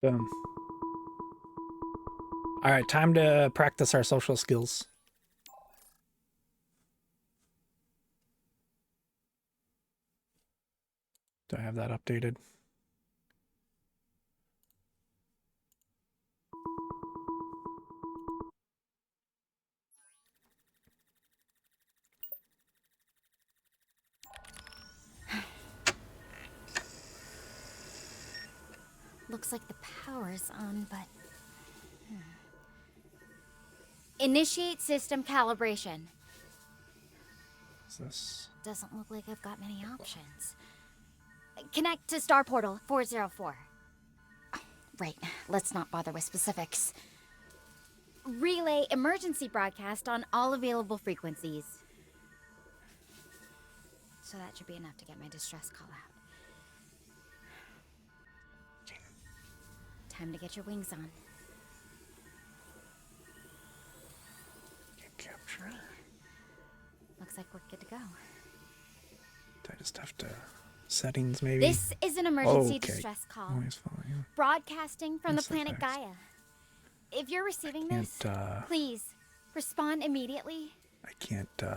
Boom. All right, time to practice our social skills. Do I have that updated? Looks like the power's on, but... Initiate system calibration. What's this? Doesn't look like I've got many options. Connect to Star Portal 404. Right, let's not bother with specifics. Relay emergency broadcast on all available frequencies. So that should be enough to get my distress call out. Time to get your wings on. Can't capture. Great. Looks like we're good to go. Do I just have to settings maybe? This is an emergency distress call. Always following. Broadcasting from the That's planet effects. Gaia. If you're receiving this, Can't please respond immediately. I can't Okay.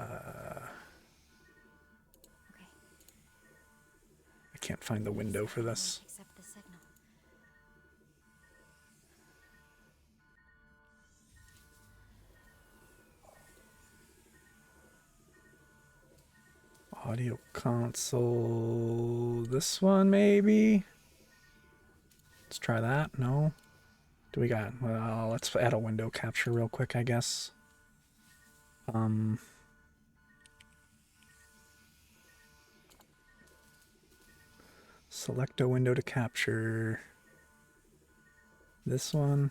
I can't find the window for this. Accept the signal. Audio console. This one maybe. Let's try that. No. Do we got? Well, let's add a window capture real quick, I guess. Select a window to capture. This one.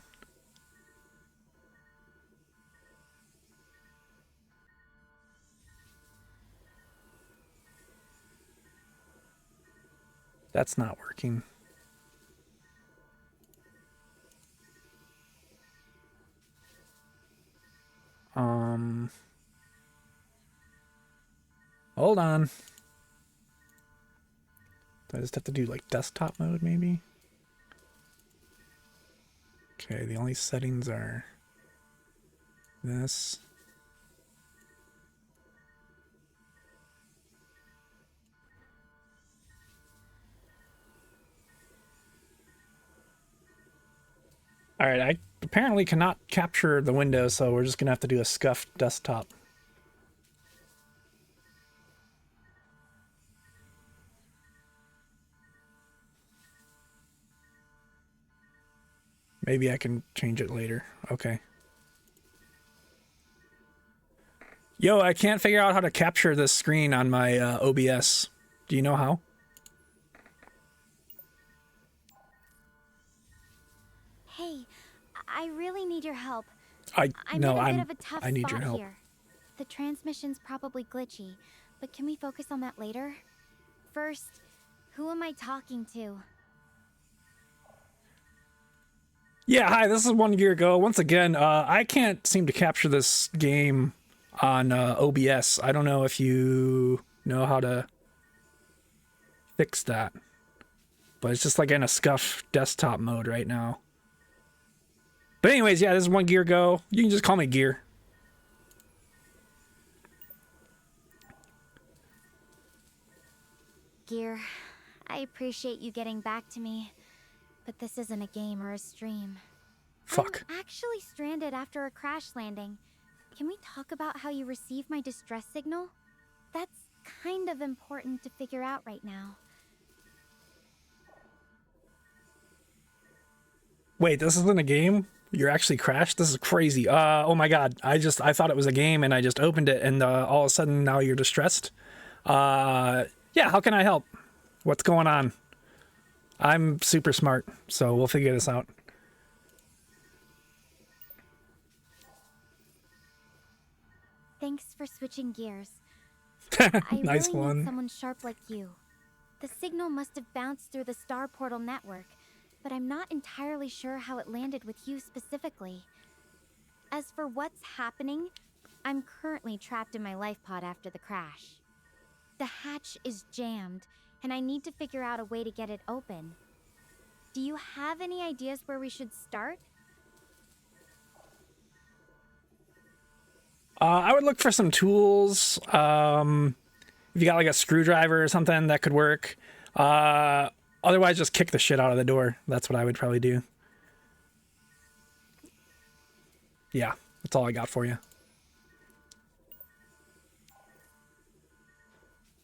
That's not working. Hold on. Do I just have to do like desktop mode maybe? Okay, the only settings are this. All right, I apparently cannot capture the window, so we're just gonna have to do a scuffed desktop. Maybe I can change it later. Okay. Yo, I can't figure out how to capture this screen on my OBS. Do you know how? Hey, I really need your help. I I'm in a bit of a I need tough your spot help. here. The transmission's probably glitchy, but can we focus on that later? First, who am I talking to? Yeah, hi, this is 1 year ago. Once again, I can't seem to capture this game on OBS. I don't know if you know how to fix that. But it's just like in a scuff desktop mode right now. But anyways, yeah, this is 1 year ago. You can just call me Gear. Gear, I appreciate you getting back to me, but this isn't a game or a stream. Fuck. I'm actually stranded after a crash landing. Can we talk about how you received my distress signal? That's kind of important to figure out right now. Wait, this isn't a game? You're actually crashed? This is crazy. Oh my god. I thought it was a game and I just opened it and all of a sudden now you're distressed. Yeah, how can I help? What's going on? I'm super smart, so we'll figure this out. Thanks for switching gears. I Nice really one. need someone sharp like you. The signal must have bounced through the Star Portal network, but I'm not entirely sure how it landed with you specifically. As for what's happening, I'm currently trapped in my life pod after the crash. The hatch is jammed, and I need to figure out a way to get it open. Do you have any ideas where we should start? I would look for some tools. If you got like a screwdriver or something, that could work. Otherwise, just kick the shit out of the door. That's what I would probably do. Yeah, that's all I got for you.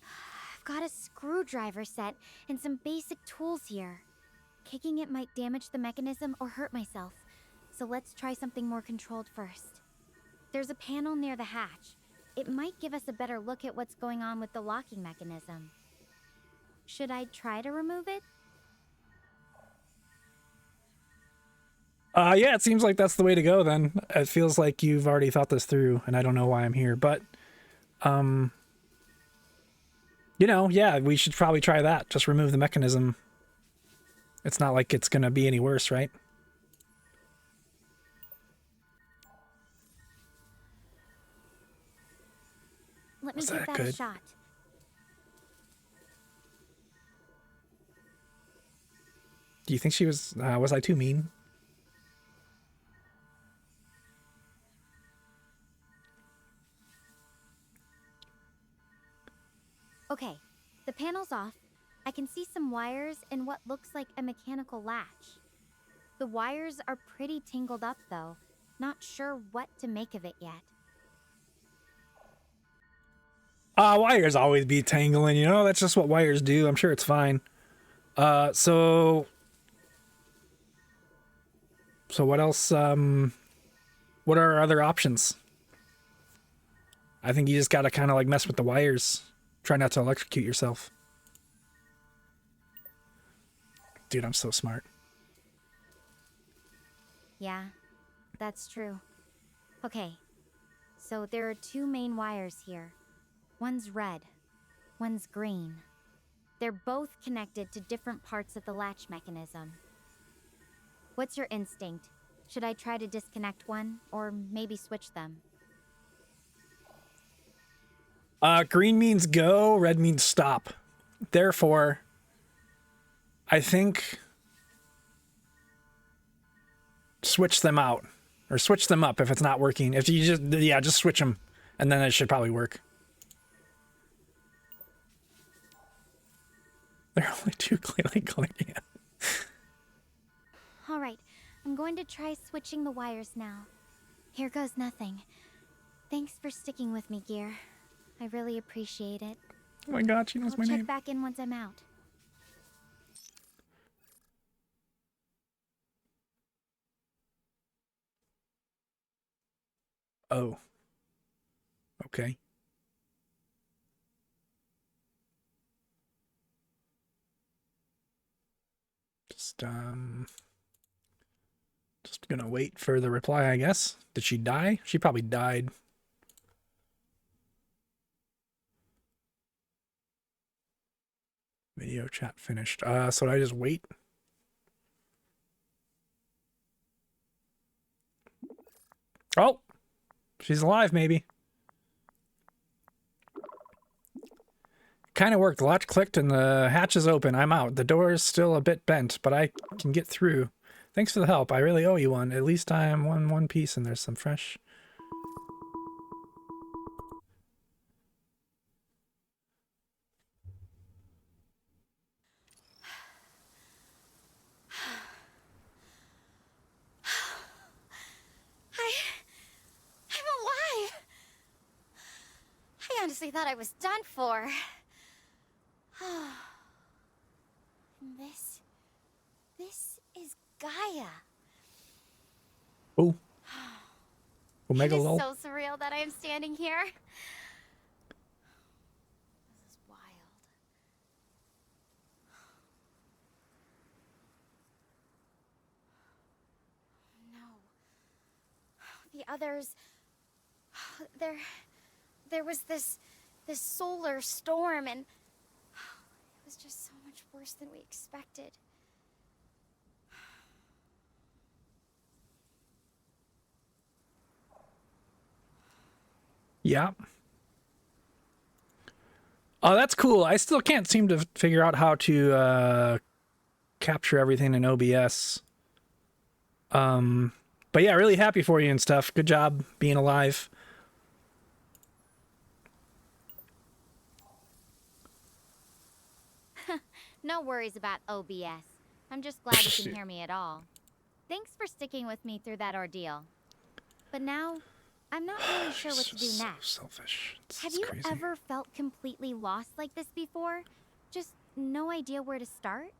I've got a screwdriver set and some basic tools here. Kicking it might damage the mechanism or hurt myself, so let's try something more controlled first. There's a panel near the hatch. It might give us a better look at what's going on with the locking mechanism. Should I try to remove it? Yeah, it seems like that's the way to go then. It feels like you've already thought this through, and I don't know why I'm here, but, you know, yeah, we should probably try that. Just remove the mechanism. It's not like it's gonna be any worse, right? Let me Was give that that a good? shot. Do you think she was I too mean? Okay, the panel's off. I can see some wires and what looks like a mechanical latch. The wires are pretty tangled up though. Not sure what to make of it yet. Wires always be tangling, you know? That's just what wires do. I'm sure it's fine. So what else, what are our other options? I think you just gotta kind of like mess with the wires. Try not to electrocute yourself. Dude, I'm so smart. Yeah, that's true. Okay, so there are two main wires here. One's red, one's green. They're both connected to different parts of the latch mechanism. What's your instinct? Should I try to disconnect one, or maybe switch them? Green means go, red means stop. Therefore, I think switch them out. Or switch them up if it's not working. If you just switch them, and then it should probably work. There are only two clearly colored. Yeah. Alright, I'm going to try switching the wires now. Here goes nothing. Thanks for sticking with me, Gear. I really appreciate it. Oh my god, she knows I'll my check name. back in once I'm out. Oh. Okay. Just gonna wait for the reply, I guess. Did she die? She probably died. Video chat finished. So I just wait? Oh! She's alive, maybe. Kind of worked. The latch clicked and the hatch is open. I'm out. The door is still a bit bent, but I can get through. Thanks for the help. I really owe you one. At least I'm one piece and there's some fresh. I'm alive! I honestly thought I was done for. This is Gaia. Oh. It Omega is lol. so surreal that I am standing here. This is wild. No. The others... There was this solar storm and... It was just so much worse than we expected. Yeah. Oh, that's cool. I still can't seem to figure out how to capture everything in OBS. But yeah, really happy for you and stuff. Good job being alive. No worries about OBS. I'm just glad you can hear me at all. Thanks for sticking with me through that ordeal. But now, I'm not really sure what to do so next. selfish. Have It's you crazy. ever felt completely lost like this before? Just no idea where to start?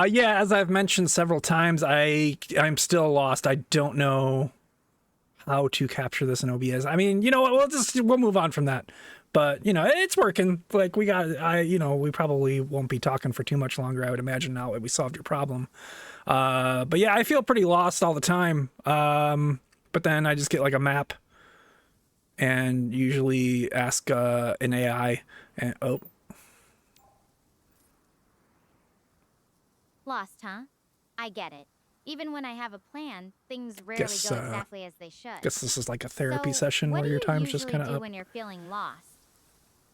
Yeah, as I've mentioned several times, I'm still lost. I don't know how to capture this in OBS. I mean, you know what? We'll move on from that. But you know, it's working. Like we probably won't be talking for too much longer. I would imagine now that we solved your problem. But yeah, I feel pretty lost all the time. But then I just get like a map, and usually ask an AI. And Lost, huh? I get it. Even when I have a plan, things rarely Guess, go exactly as they should. guess this is like a therapy So, session what where do your you time's usually just kind of do up. when you're feeling lost?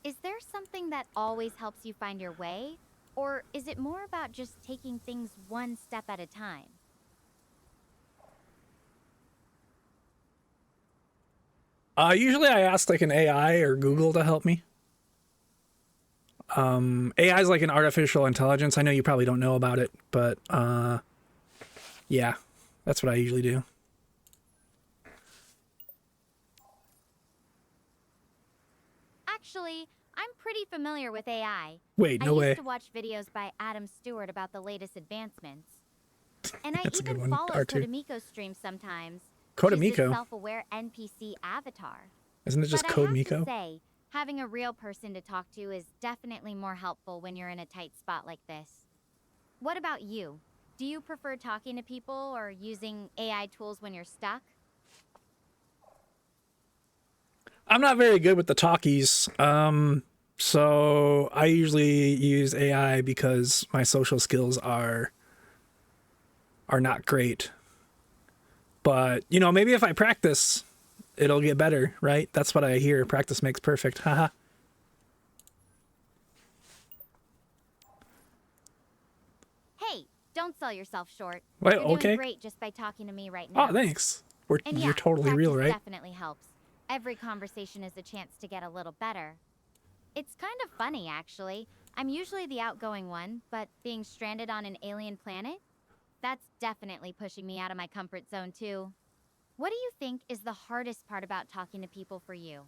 Is there something that always helps you find your way? Or is it more about just taking things one step at a time? Usually I ask like an AI or Google to help me. AI is like an artificial intelligence. I know you probably don't know about it, but yeah, that's what I usually do. Actually, I'm pretty familiar with AI. Wait, no I way. used to watch videos by Adam Stewart about the latest advancements. And I That's a good even one. follow R2. Kodamiko streams sometimes. Code She's this Miko. self-aware NPC avatar. Isn't it just But Code I have Miko? to say, having a real person to talk to is definitely more helpful when you're in a tight spot like this. What about you? Do you prefer talking to people or using AI tools when you're stuck? I'm not very good with the talkies. So I usually use AI because my social skills are not great. But, you know, maybe if I practice, it'll get better, right? That's what I hear. Practice makes perfect. Haha. Hey, don't sell yourself short. Wait, You're doing okay. great just by talking to me right now. Oh, thanks. And You're yeah, totally practice real, right? definitely helps. Every conversation is a chance to get a little better. It's kind of funny, actually. I'm usually the outgoing one, but being stranded on an alien planet? That's definitely pushing me out of my comfort zone, too. What do you think is the hardest part about talking to people for you?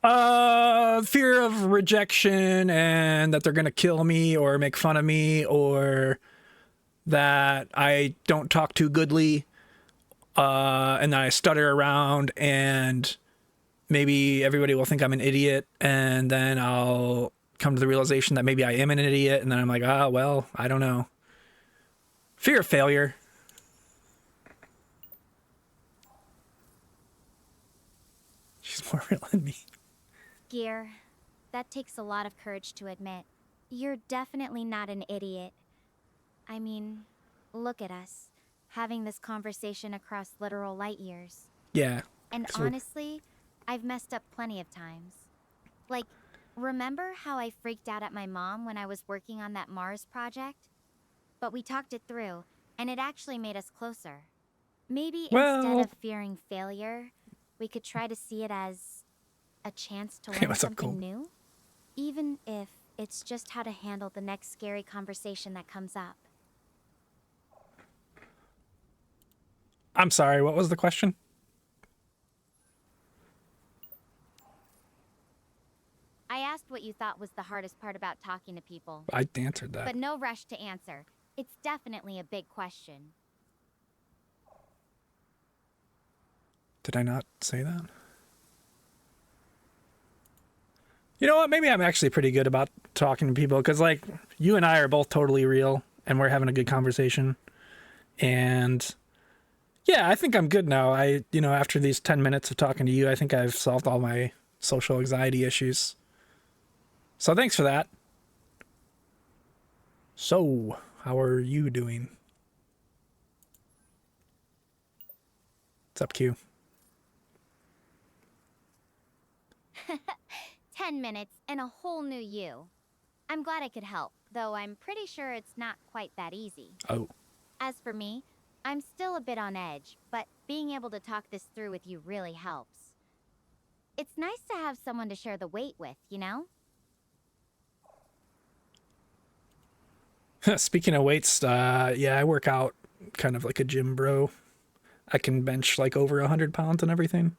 Fear of rejection and that they're gonna kill me or make fun of me or that I don't talk too goodly, and that I stutter around and maybe everybody will think I'm an idiot and then I'll come to the realization that maybe I am an idiot and then I'm like, ah, well, I don't know. Fear of failure. She's more real than me. Gear, that takes a lot of courage to admit. You're definitely not an idiot. I mean, look at us, having this conversation across literal light years. Yeah. And So- honestly, I've messed up plenty of times. Like, remember how I freaked out at my mom when I was working on that Mars project? But we talked it through, and it actually made us closer. Maybe Well- instead of fearing failure, we could try to see it as a chance to Hey, learn what's up, something Cole? new? Even if it's just how to handle the next scary conversation that comes up. I'm sorry, what was the question? I asked what you thought was the hardest part about talking to people, I answered that. but no rush to answer. It's definitely a big question. Did I not say that? You know what? Maybe I'm actually pretty good about talking to people because, like, you and I are both totally real and we're having a good conversation. And yeah, I think I'm good now. After these 10 minutes of talking to you, I think I've solved all my social anxiety issues. So thanks for that. So, how are you doing? What's up, Q? 10 10 minutes, and a whole new you. I'm glad I could help, though I'm pretty sure it's not quite that easy. Oh. As for me, I'm still a bit on edge, but being able to talk this through with you really helps. It's nice to have someone to share the weight with, you know? Speaking of weights, yeah, I work out kind of like a gym bro. I can bench like over 100 pounds and everything.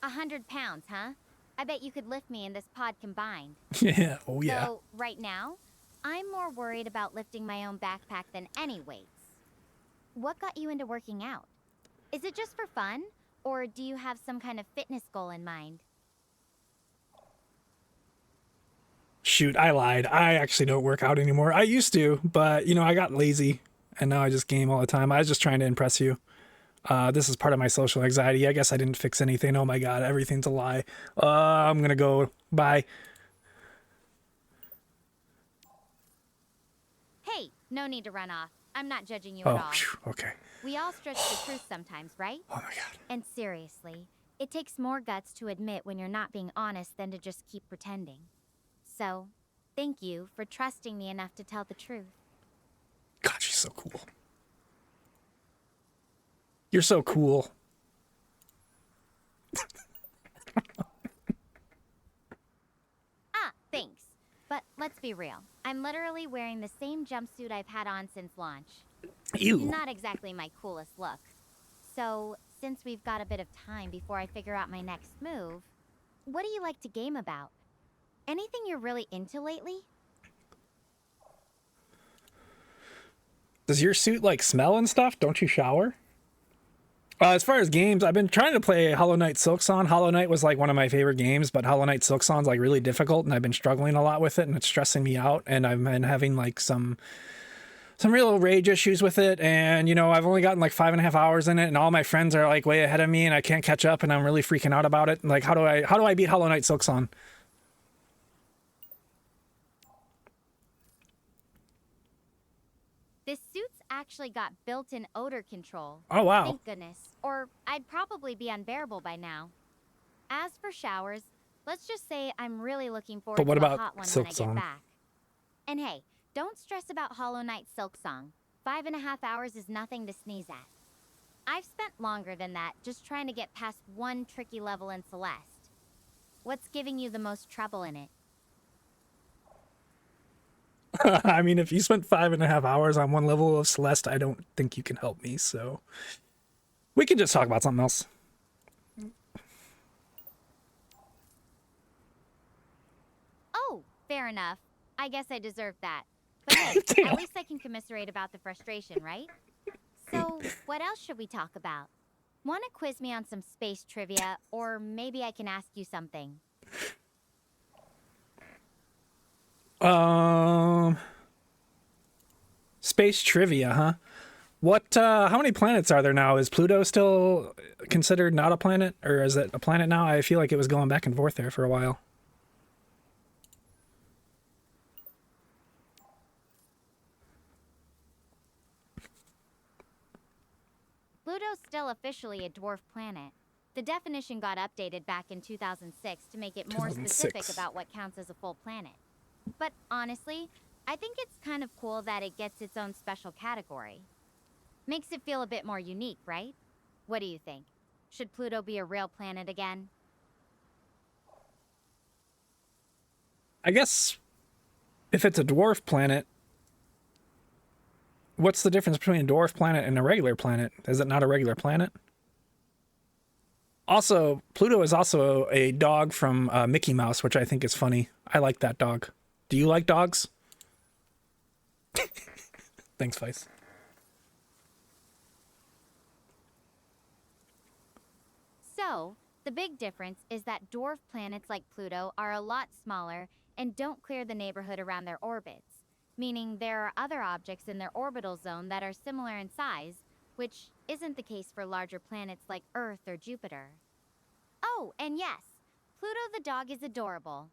100 pounds, huh? I bet you could lift me in this pod combined. Yeah, oh yeah. Though, right now, I'm more worried about lifting my own backpack than any weights. What got you into working out? Is it just for fun, or do you have some kind of fitness goal in mind? Shoot, I lied. I actually don't work out anymore. I used to, but you know, I got lazy and now I just game all the time. I was just trying to impress you. This is part of my social anxiety. I guess I didn't fix anything. Oh my god, everything's a lie. I'm gonna go. Bye. Hey, no need to run off. I'm not judging you at all. Phew, okay. We all stretch the truth sometimes, right? Oh my god. And seriously, it takes more guts to admit when you're not being honest than to just keep pretending. So, thank you for trusting me enough to tell the truth. God, she's so cool. You're so cool. Thanks. But let's be real. I'm literally wearing the same jumpsuit I've had on since launch. Ew. Not exactly my coolest look. So, since we've got a bit of time before I figure out my next move, what do you like to game about? Anything you're really into lately? Does your suit like smell and stuff? Don't you shower? As far as games, I've been trying to play Hollow Knight Silksong. Hollow Knight was like one of my favorite games, but Hollow Knight Silksong's like really difficult, and I've been struggling a lot with it, and it's stressing me out. And I've been having like some real rage issues with it. And you know, I've only gotten like 5.5 hours in it, and all my friends are like way ahead of me, and I can't catch up, and I'm really freaking out about it. Like, how do I beat Hollow Knight Silksong? This suit's actually got built-in odor control. Oh wow. Thank goodness. Or I'd probably be unbearable by now. As for showers, let's just say I'm really looking forward But what to a about hot one when I Silksong? get back. And hey, don't stress about Hollow Knight Silksong. 5.5 hours is nothing to sneeze at. I've spent longer than that just trying to get past one tricky level in Celeste. What's giving you the most trouble in it? I mean, if you spent 5.5 hours on one level of Celeste, I don't think you can help me, so we can just talk about something else. Oh, fair enough. I guess I deserve that. But hey, Damn. at least I can commiserate about the frustration, right? So, what else should we talk about? Want to quiz me on some space trivia, or maybe I can ask you something? Space trivia, huh? How many planets are there now? Is Pluto still considered not a planet, or is it a planet now? I feel like it was going back and forth there for a while. Pluto's still officially a dwarf planet. The definition got updated back in 2006 to make it more 2006. specific about what counts as a full planet. But honestly, I think it's kind of cool that it gets its own special category. Makes it feel a bit more unique, right? What do you think? Should Pluto be a real planet again? I guess if it's a dwarf planet, what's the difference between a dwarf planet and a regular planet? Is it not a regular planet? Also, Pluto is also a dog from Mickey Mouse, which I think is funny. I like that dog. Do you like dogs? Thanks, Vice. So, the big difference is that dwarf planets like Pluto are a lot smaller and don't clear the neighborhood around their orbits, meaning there are other objects in their orbital zone that are similar in size, which isn't the case for larger planets like Earth or Jupiter. Oh, and yes, Pluto the dog is adorable.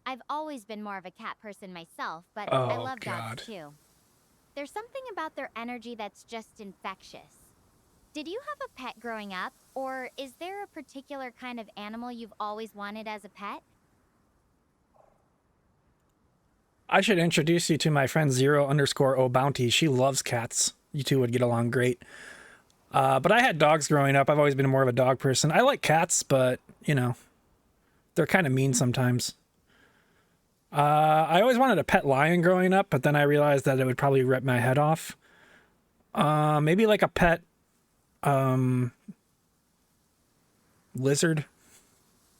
I've always been more of a cat person myself, but I love God. dogs too. There's something about their energy that's just infectious. Did you have a pet growing up, or is there a particular kind of animal you've always wanted as a pet? I should introduce you to my friend Zero_O Bounty. She loves cats. You two would get along great. But I had dogs growing up. I've always been more of a dog person. I like cats, but, you know, they're kind of mean sometimes. I always wanted a pet lion growing up, but then I realized that it would probably rip my head off. Maybe like a pet lizard.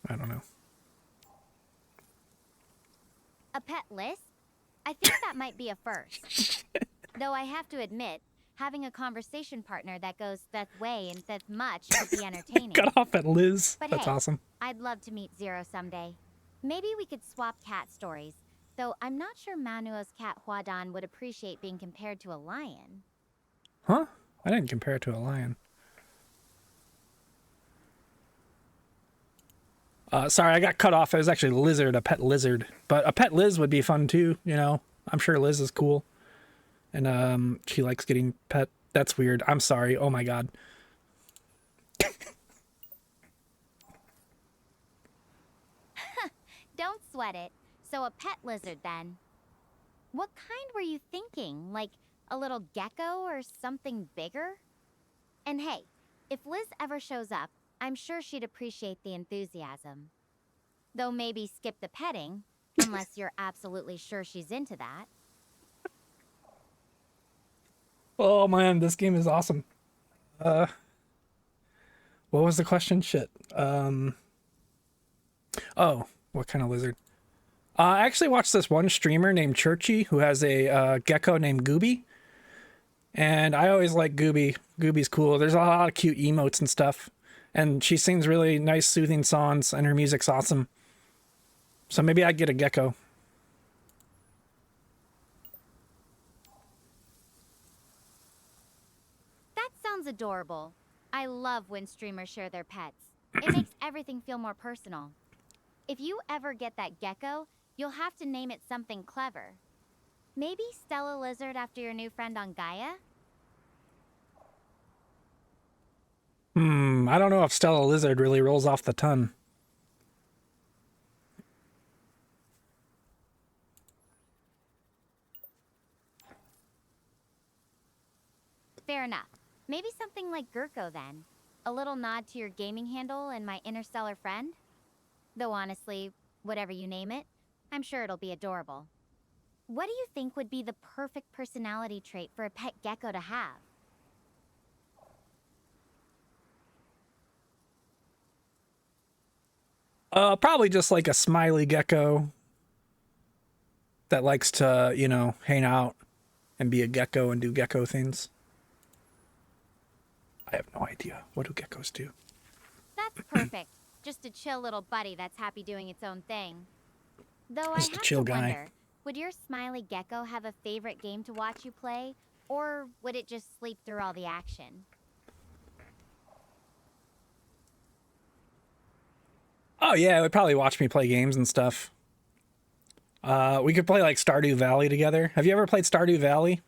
I don't know. A pet list? I think that might be a first. Though I have to admit, having a conversation partner that goes that way and that much would be entertaining. Got off at Liz. But That's hey, awesome. I'd love to meet Zero someday. Maybe we could swap cat stories, though I'm not sure Manuo's cat Huadan would appreciate being compared to a lion. Huh? I didn't compare it to a lion. Sorry, I got cut off. It was actually lizard, a pet lizard. But a pet Liz would be fun too, you know. I'm sure Liz is cool. And she likes getting pet. That's weird. I'm sorry. Oh my god. Don't sweat it. So a pet lizard then. What kind were you thinking? Like a little gecko or something bigger? And hey, if Liz ever shows up, I'm sure she'd appreciate the enthusiasm. Though maybe skip the petting, unless you're absolutely sure she's into that. Oh man, this game is awesome. What was the question? Shit. Oh, what kind of lizard? I actually watched this one streamer named Churchy who has a gecko named Gooby. And I always like Gooby. Gooby's cool. There's a lot of cute emotes and stuff. And she sings really nice, soothing songs, and her music's awesome. So maybe I'd get a gecko. That sounds adorable. I love when streamers share their pets. It makes everything feel more personal. If you ever get that gecko, you'll have to name it something clever. Maybe Stella Lizard after your new friend on Gaia? I don't know if Stella Lizard really rolls off the tongue. Fair enough. Maybe something like Gurko then. A little nod to your gaming handle and my interstellar friend? Though honestly, whatever you name it, I'm sure it'll be adorable. What do you think would be the perfect personality trait for a pet gecko to have? Probably just like a smiley gecko that likes to, you know, hang out and be a gecko and do gecko things. I have no idea. What do geckos do? That's perfect. Just a chill little buddy that's happy doing its own thing. Though Just I a have chill to guy. wonder, would your smiley gecko have a favorite game to watch you play? Or would it just sleep through all the action? Oh yeah, it would probably watch me play games and stuff. We could play like Stardew Valley together. Have you ever played Stardew Valley?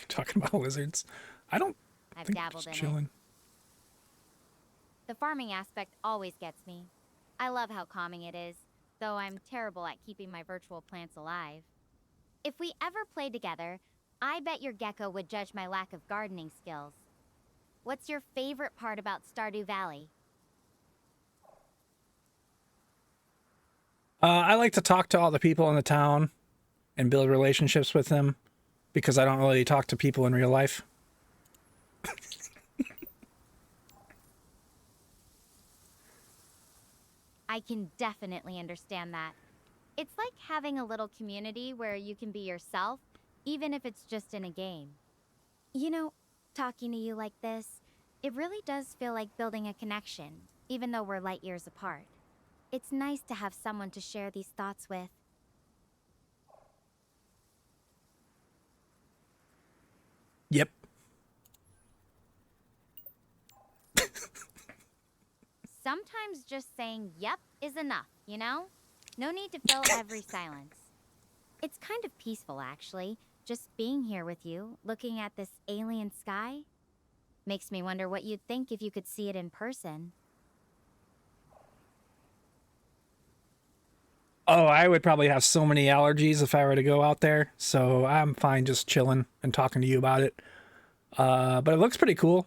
Talking about lizards. I don't I've think dabbled just in it. chilling. The farming aspect always gets me. I love how calming it is, though I'm terrible at keeping my virtual plants alive. If we ever played together, I bet your gecko would judge my lack of gardening skills. What's your favorite part about Stardew Valley? I like to talk to all the people in the town and build relationships with them because I don't really talk to people in real life. I can definitely understand that. It's like having a little community where you can be yourself, even if it's just in a game. You know, talking to you like this, it really does feel like building a connection, even though we're light years apart. It's nice to have someone to share these thoughts with. Yep. Sometimes just saying yep is enough, you know? No need to fill every silence. It's kind of peaceful, actually. Just being here with you, looking at this alien sky. Makes me wonder what you'd think if you could see it in person. Oh, I would probably have so many allergies if I were to go out there, so I'm fine just chilling and talking to you about it. But it looks pretty cool.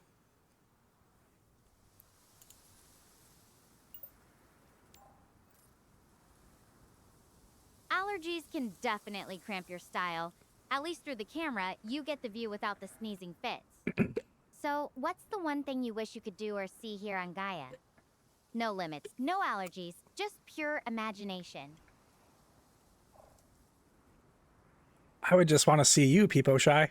Allergies can definitely cramp your style. At least through the camera, you get the view without the sneezing fits. So, what's the one thing you wish you could do or see here on Gaia? No limits, no allergies, just pure imagination. I would just want to see you, Peepo Shy.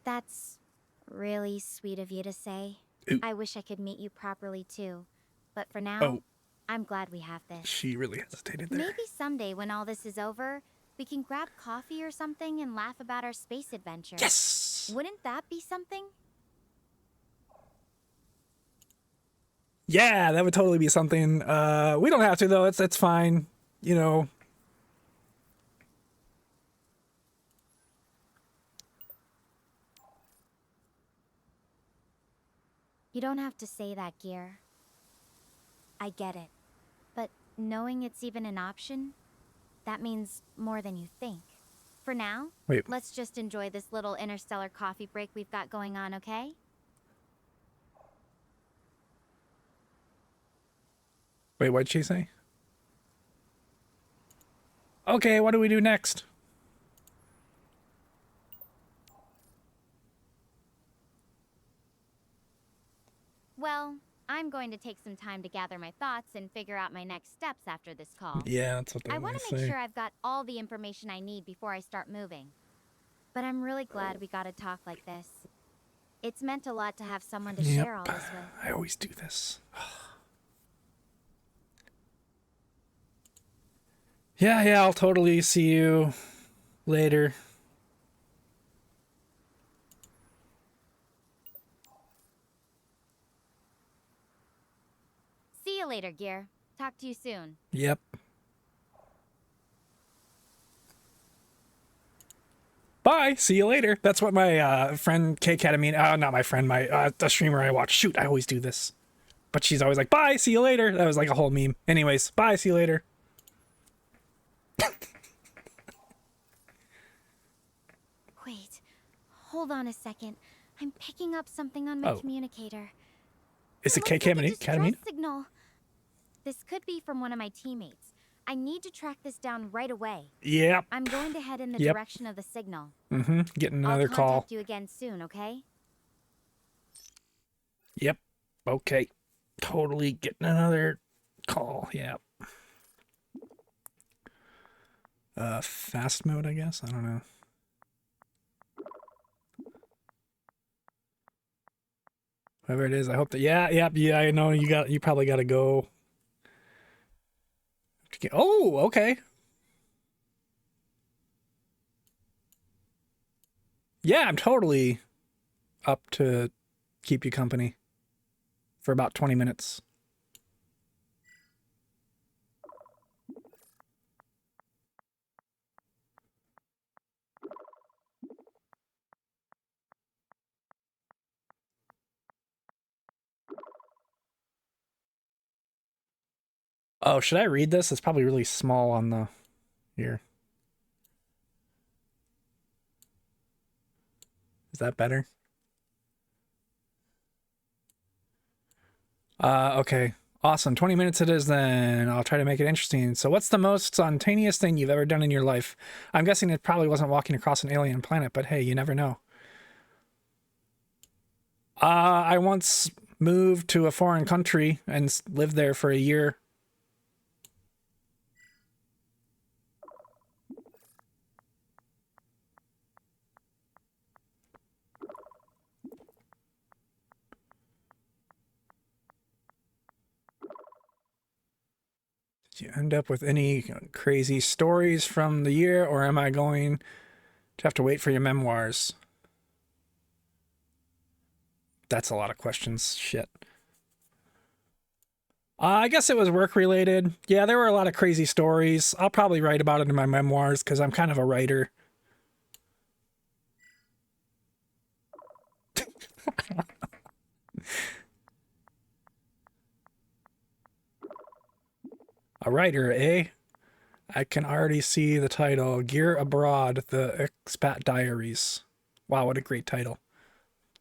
That's really sweet of you to say. Ooh. I wish I could meet you properly too. But for now, Oh. I'm glad we have this. She really hesitated there. Maybe someday when all this is over, we can grab coffee or something and laugh about our space adventure. Yes! Wouldn't that be something? Yeah, that would totally be something. We don't have to though. It's fine. You know. You don't have to say that, Gear. I get it. But knowing it's even an option, that means more than you think. For now, Wait. let's just enjoy this little interstellar coffee break we've got going on, okay? Wait, what'd she say? Okay, what do we do next? Well, I'm going to take some time to gather my thoughts and figure out my next steps after this call. Yeah, that's what I want to make sure I've got all the information I need before I start moving. But I'm really glad we got to talk like this. It's meant a lot to have someone to share all this with. I always do this. Yeah, I'll totally see you later. See you later, Gear. Talk to you soon. Yep. Bye. See you later. That's what my friend K-Ketamine, not my friend, my the streamer I watch. Shoot, I always do this. But she's always like, bye, see you later. That was like a whole meme. Anyways, bye, see you later. Wait, hold on a second. I'm picking up something on my communicator. Is it looks like a K-Ketamine? distress signal. This could be from one of my teammates. I need to track this down right away. Yep. I'm going to head in the direction of the signal. Mm-hmm. Getting another I'll call. contact you again soon, okay? Yep. Okay. Totally getting another call. Yep. Fast mode, I guess. I don't know. Whoever it is, I hope that. Yeah. I know you probably got to go. Oh, okay. Yeah, I'm totally up to keep you company for about 20 minutes. Oh, should I read this? It's probably really small on the here. Is that better? Okay. Awesome. 20 minutes it is then. I'll try to make it interesting. So what's the most spontaneous thing you've ever done in your life? I'm guessing it probably wasn't walking across an alien planet, but hey, you never know. I once moved to a foreign country and lived there for a year. Did you end up with any crazy stories from the year, or am I going to have to wait for your memoirs? That's a lot of questions. Shit. I guess it was work related. Yeah, there were a lot of crazy stories. I'll probably write about it in my memoirs because I'm kind of a writer. A writer, eh? I can already see the title Gear Abroad, The Expat Diaries. Wow, what a great title.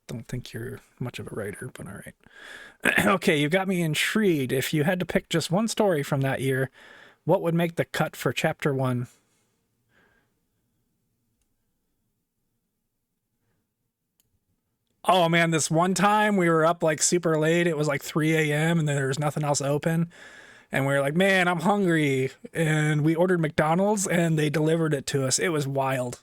Don't think you're much of a writer, but all right. Okay, you got me intrigued. If you had to pick just one story from that year, what would make the cut for chapter 1? Oh man, this one time we were up like super late. It was like 3 a.m. and there was nothing else open. And we were like, man, I'm hungry. And we ordered McDonald's and they delivered it to us. It was wild.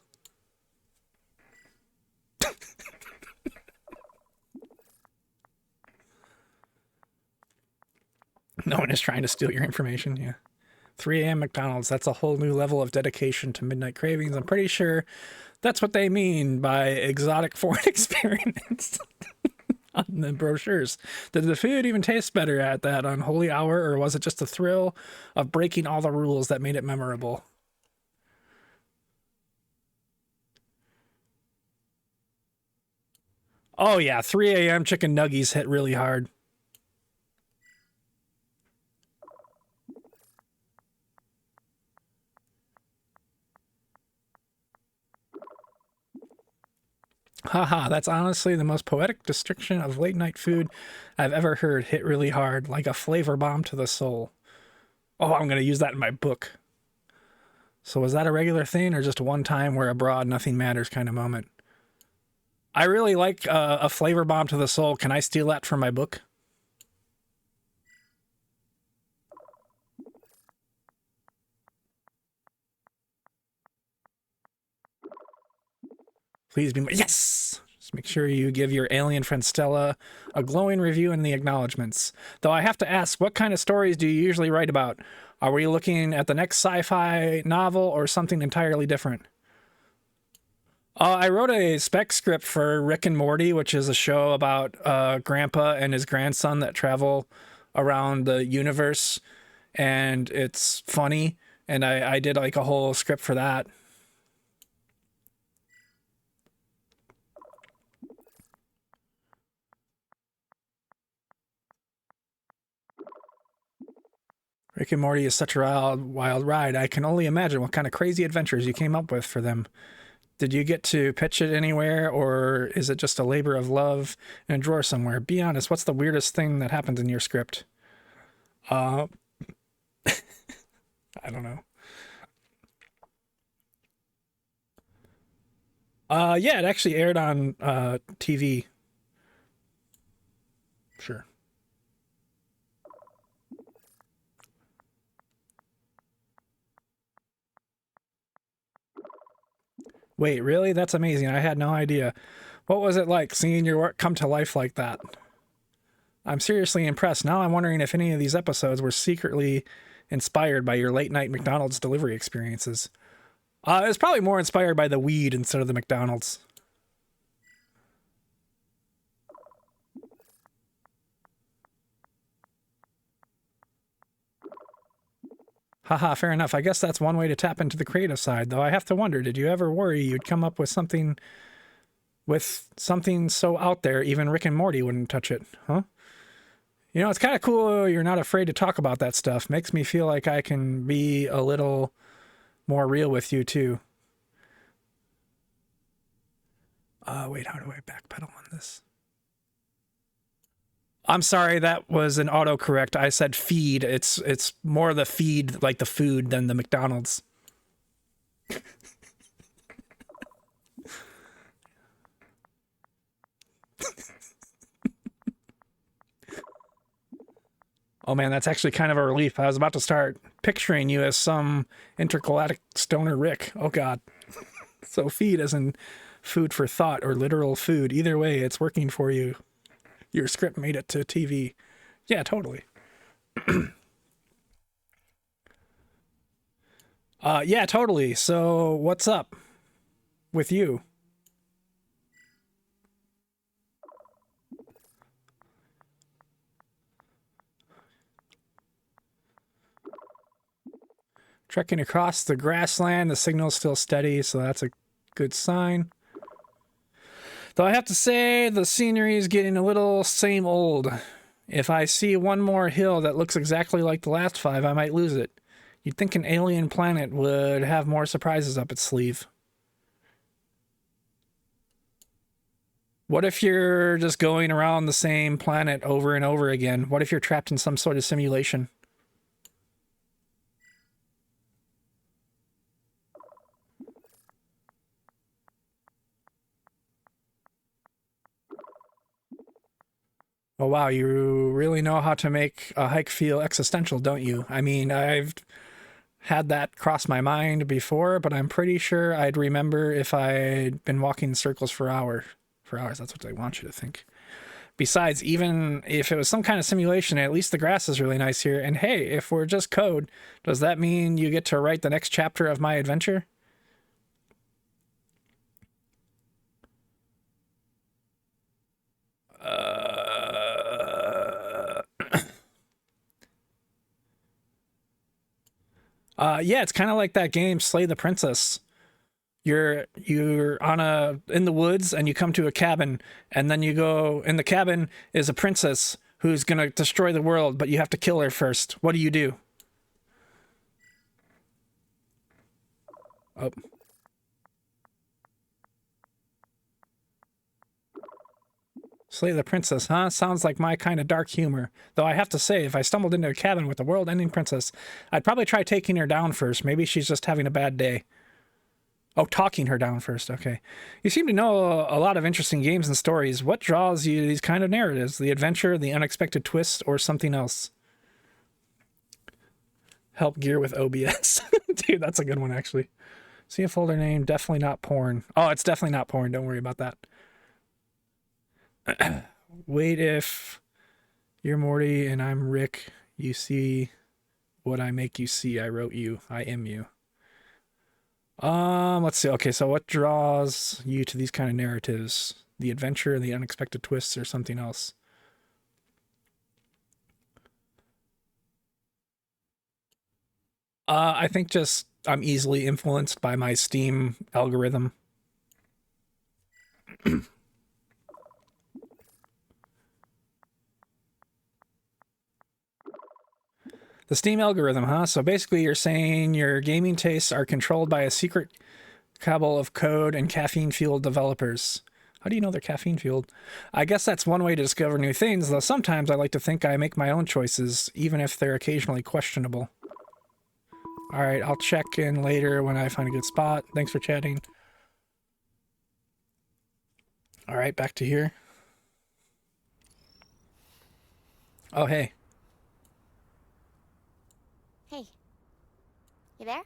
No one is trying to steal your information. Yeah. 3 a.m. McDonald's. That's a whole new level of dedication to midnight cravings. I'm pretty sure that's what they mean by exotic foreign experience on the brochures. Did the food even taste better at that unholy hour, or was it just the thrill of breaking all the rules that made it memorable? Oh yeah, 3 a.m. chicken nuggies hit really hard. Haha, that's honestly the most poetic description of late night food I've ever heard. Hit really hard, like a flavor bomb to the soul. Oh, I'm going to use that in my book. So was that a regular thing or just a one time where abroad nothing matters kind of moment? I really like a flavor bomb to the soul. Can I steal that from my book? Please be my... Yes! Just make sure you give your alien friend Stella a glowing review in the acknowledgments. Though I have to ask, what kind of stories do you usually write about? Are we looking at the next sci-fi novel or something entirely different? I wrote a spec script for Rick and Morty, which is a show about grandpa and his grandson that travel around the universe, and it's funny. And I did like a whole script for that. Rick and Morty is such a wild ride. I can only imagine what kind of crazy adventures you came up with for them. Did you get to pitch it anywhere, or is it just a labor of love in a drawer somewhere? Be honest, what's the weirdest thing that happens in your script? Uh, I don't know. Yeah, it actually aired on TV. Sure. Wait, really? That's amazing. I had no idea. What was it like seeing your work come to life like that? I'm seriously impressed. Now I'm wondering if any of these episodes were secretly inspired by your late night McDonald's delivery experiences. It was probably more inspired by the weed instead of the McDonald's. Haha, fair enough. I guess that's one way to tap into the creative side, though I have to wonder, did you ever worry you'd come up with something so out there even Rick and Morty wouldn't touch it, huh? You know, it's kind of cool you're not afraid to talk about that stuff. Makes me feel like I can be a little more real with you, too. Wait, how do I backpedal on this? I'm sorry, that was an autocorrect. I said feed. It's more the feed, like the food, than the McDonald's. Oh man, that's actually kind of a relief. I was about to start picturing you as some intergalactic stoner Rick. Oh god. So feed as in food for thought or literal food. Either way, it's working for you. Your script made it to TV. Yeah, totally. Yeah, totally. So what's up with you? Trekking across the grassland, the signal's still steady, so that's a good sign. Though I have to say, the scenery is getting a little same old. If I see one more hill that looks exactly like the last 5, I might lose it. You'd think an alien planet would have more surprises up its sleeve. What if you're just going around the same planet over and over again? What if you're trapped in some sort of simulation? Oh wow, you really know how to make a hike feel existential, don't you? I mean, I've had that cross my mind before, but I'm pretty sure I'd remember if I'd been walking in circles for hours. For hours, that's what I want you to think. Besides, even if it was some kind of simulation, at least the grass is really nice here. And hey, if we're just code, does that mean you get to write the next chapter of my adventure? Yeah, it's kind of like that game, Slay the Princess. You're in the woods and you come to a cabin, and then you go in the cabin is a princess who's gonna destroy the world, but you have to kill her first. What do you do? Oh. Slay the Princess, huh? Sounds like my kind of dark humor. Though I have to say, if I stumbled into a cabin with a world-ending princess, I'd probably try taking her down first. Maybe she's just having a bad day. Oh, talking her down first. Okay. You seem to know a lot of interesting games and stories. What draws you to these kind of narratives? The adventure, the unexpected twist, or something else? Help gear with OBS. Dude, that's a good one, actually. See a folder name. Definitely not porn. Oh, it's definitely not porn. Don't worry about that. Wait, if you're Morty and I'm Rick, you see what I make you see. I wrote you. I am you. Let's see. Okay, so what draws you to these kind of narratives? The adventure, the unexpected twists, or something else? I think just I'm easily influenced by my Steam algorithm. The Steam algorithm, huh? So basically you're saying your gaming tastes are controlled by a secret cabal of code and caffeine-fueled developers. How do you know they're caffeine-fueled? I guess that's one way to discover new things, though sometimes I like to think I make my own choices, even if they're occasionally questionable. Alright, I'll check in later when I find a good spot. Thanks for chatting. Alright, back to here. Oh, hey. Hey. You there?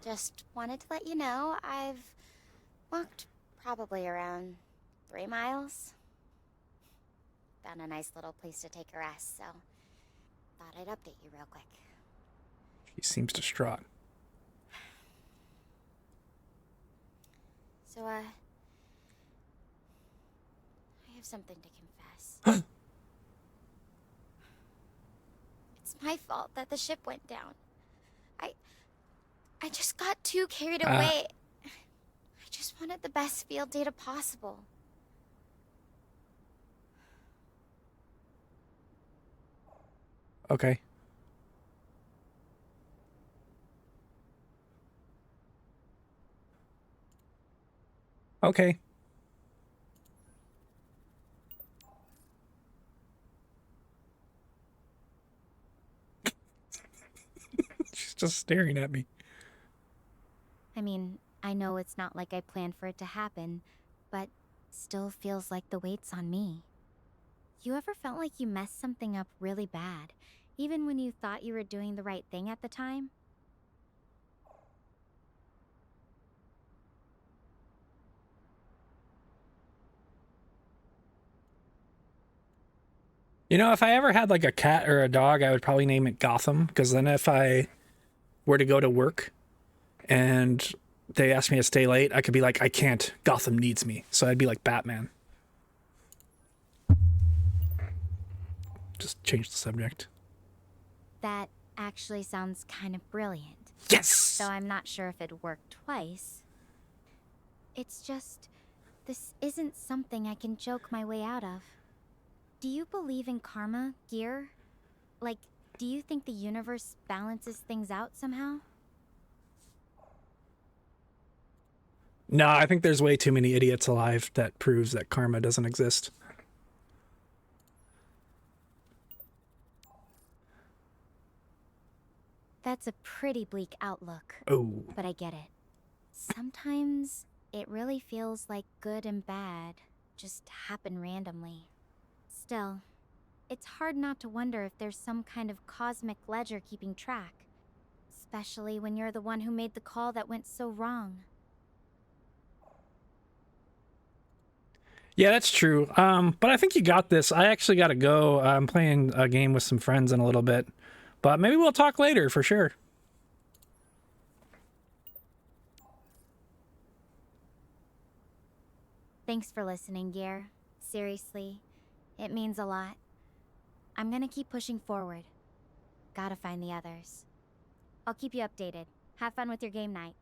Just wanted to let you know I've walked probably around 3 miles. Found a nice little place to take a rest, so thought I'd update you real quick. She seems distraught. So, I have something to confess. It's my fault that the ship went down. I just got too carried away. I just wanted the best field data possible. Okay. Okay. She's just staring at me. I mean, I know it's not like I planned for it to happen, but still feels like the weight's on me. You ever felt like you messed something up really bad, even when you thought you were doing the right thing at the time? You know, if I ever had like a cat or a dog, I would probably name it Gotham, because then if I were to go to work and they asked me to stay late, I could be like, I can't. Gotham needs me. So I'd be like Batman. Just change the subject. That actually sounds kind of brilliant. Yes! Though I'm not sure if it'd work twice. It's just, this isn't something I can joke my way out of. Do you believe in karma, Gear? Like, do you think the universe balances things out somehow? No, I think there's way too many idiots alive that proves that karma doesn't exist. That's a pretty bleak outlook. Oh. But I get it. Sometimes it really feels like good and bad just happen randomly. Still, it's hard not to wonder if there's some kind of cosmic ledger keeping track. Especially when you're the one who made the call that went so wrong. Yeah, that's true. But I think you got this. I actually got to go. I'm playing a game with some friends in a little bit. But maybe we'll talk later for sure. Thanks for listening, Gear. Seriously, it means a lot. I'm gonna keep pushing forward. Gotta find the others. I'll keep you updated. Have fun with your game night.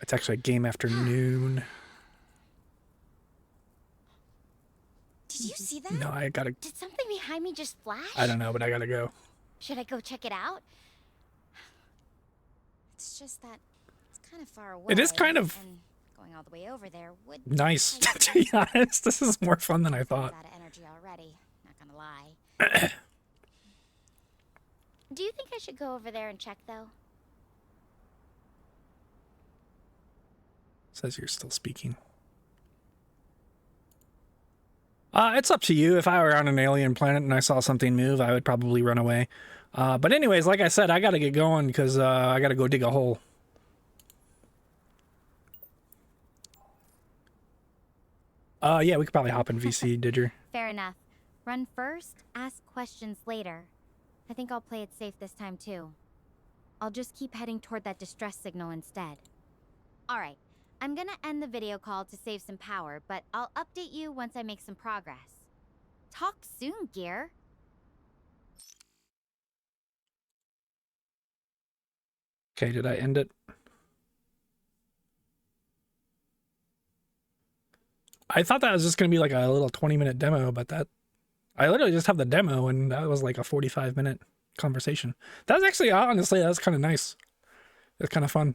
It's actually a game afternoon. Did you see that? No, I gotta... Did something behind me just flash? I don't know, but I gotta go. Should I go check it out? It's just that it's kind of far away. It is kind of... And going all the way over there would... nice, to be honest. This is more fun than I thought. Out of energy already, not gonna lie. Do you think I should go over there and check, though? Says you're still speaking. It's up to you. If I were on an alien planet and I saw something move, I would probably run away. But anyways, like I said, I gotta get going because I gotta go dig a hole. Yeah, we could probably hop in VC, Didger. Fair enough. Run first, ask questions later. I think I'll play it safe this time, too. I'll just keep heading toward that distress signal instead. Alright, I'm gonna end the video call to save some power, but I'll update you once I make some progress. Talk soon, Gear. Okay, did I end it? I thought that was just going to be like a little 20-minute demo, but that... I literally just have the demo, and that was like a 45-minute conversation. That was actually, honestly, that was kind of nice. It's kind of fun.